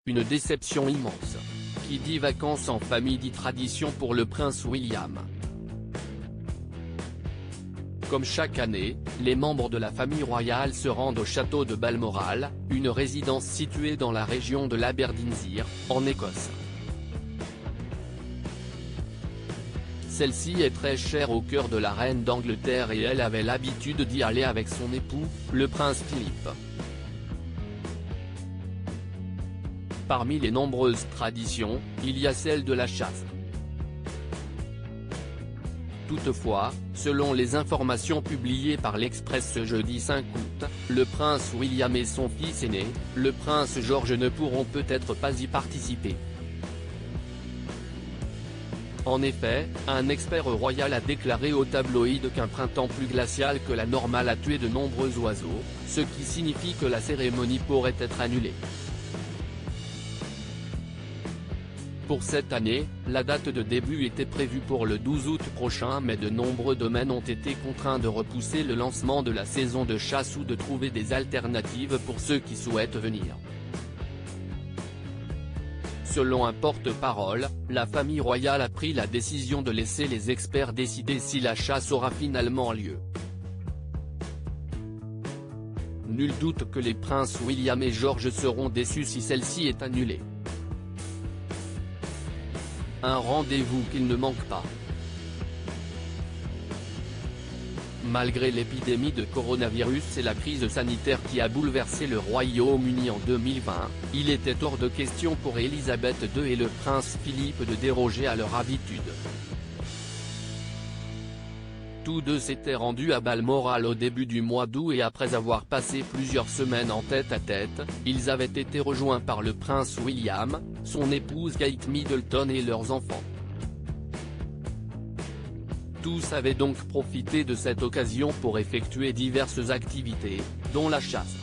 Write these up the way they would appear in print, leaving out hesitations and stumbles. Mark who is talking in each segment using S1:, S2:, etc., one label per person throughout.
S1: une déception immense. Qui dit vacances en famille dit tradition pour le prince William. Comme chaque année, les membres de la famille royale se rendent au château de Balmoral, une résidence située dans la région de l'Aberdeenshire, en Écosse. Celle-ci est très chère au cœur de la reine d'Angleterre et elle avait l'habitude d'y aller avec son époux, le prince Philippe. Parmi les nombreuses traditions, il y a celle de la chasse. Toutefois, selon les informations publiées par l'Express ce jeudi 5 août, le prince William et son fils aîné, le prince George ne pourront peut-être pas y participer. En effet, un expert royal a déclaré au tabloïd qu'un printemps plus glacial que la normale a tué de nombreux oiseaux, ce qui signifie que la cérémonie pourrait être annulée. Pour cette année, la date de début était prévue pour le 12 août prochain mais de nombreux domaines ont été contraints de repousser le lancement de la saison de chasse ou de trouver des alternatives pour ceux qui souhaitent venir. Selon un porte-parole, la famille royale a pris la décision de laisser les experts décider si la chasse aura finalement lieu. Nul doute que les princes William et George seront déçus si celle-ci est annulée. Un rendez-vous qu'ils ne manquent pas. Malgré l'épidémie de coronavirus et la crise sanitaire qui a bouleversé le Royaume-Uni en 2020, il était hors de question pour Elisabeth II et le prince Philippe de déroger à leur habitude. Tous deux s'étaient rendus à Balmoral au début du mois d'août et après avoir passé plusieurs semaines en tête-à-tête, ils avaient été rejoints par le prince William, son épouse Kate Middleton et leurs enfants. Tous avaient donc profité de cette occasion pour effectuer diverses activités, dont la chasse.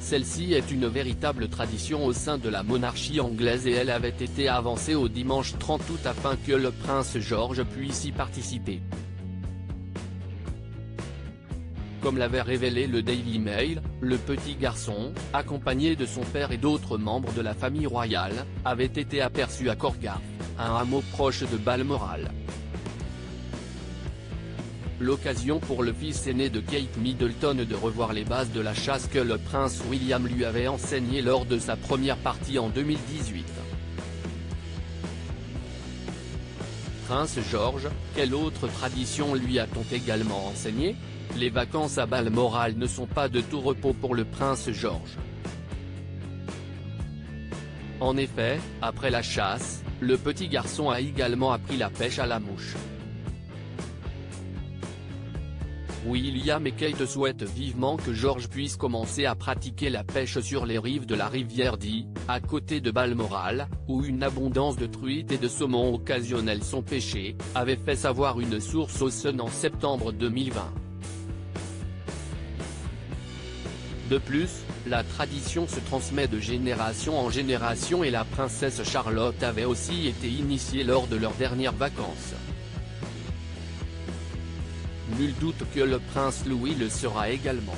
S1: Celle-ci est une véritable tradition au sein de la monarchie anglaise et elle avait été avancée au dimanche 30 août afin que le prince George puisse y participer. Comme l'avait révélé le Daily Mail, le petit garçon, accompagné de son père et d'autres membres de la famille royale, avait été aperçu à Corgarth, un hameau proche de Balmoral. L'occasion pour le fils aîné de Kate Middleton de revoir les bases de la chasse que le prince William lui avait enseignées lors de sa première partie en 2018. Prince George, quelle autre tradition lui a-t-on également enseigné? Les vacances à Balmoral ne sont pas de tout repos pour le prince George. En effet, après la chasse, le petit garçon a également appris la pêche à la mouche. William et Kate souhaitent vivement que George puisse commencer à pratiquer la pêche sur les rives de la rivière Dee, à côté de Balmoral, où une abondance de truites et de saumons occasionnels sont pêchés, avait fait savoir une source au Sun en septembre 2020. De plus, la tradition se transmet de génération en génération et la princesse Charlotte avait aussi été initiée lors de leurs dernières vacances. Nul doute que le prince Louis le sera également.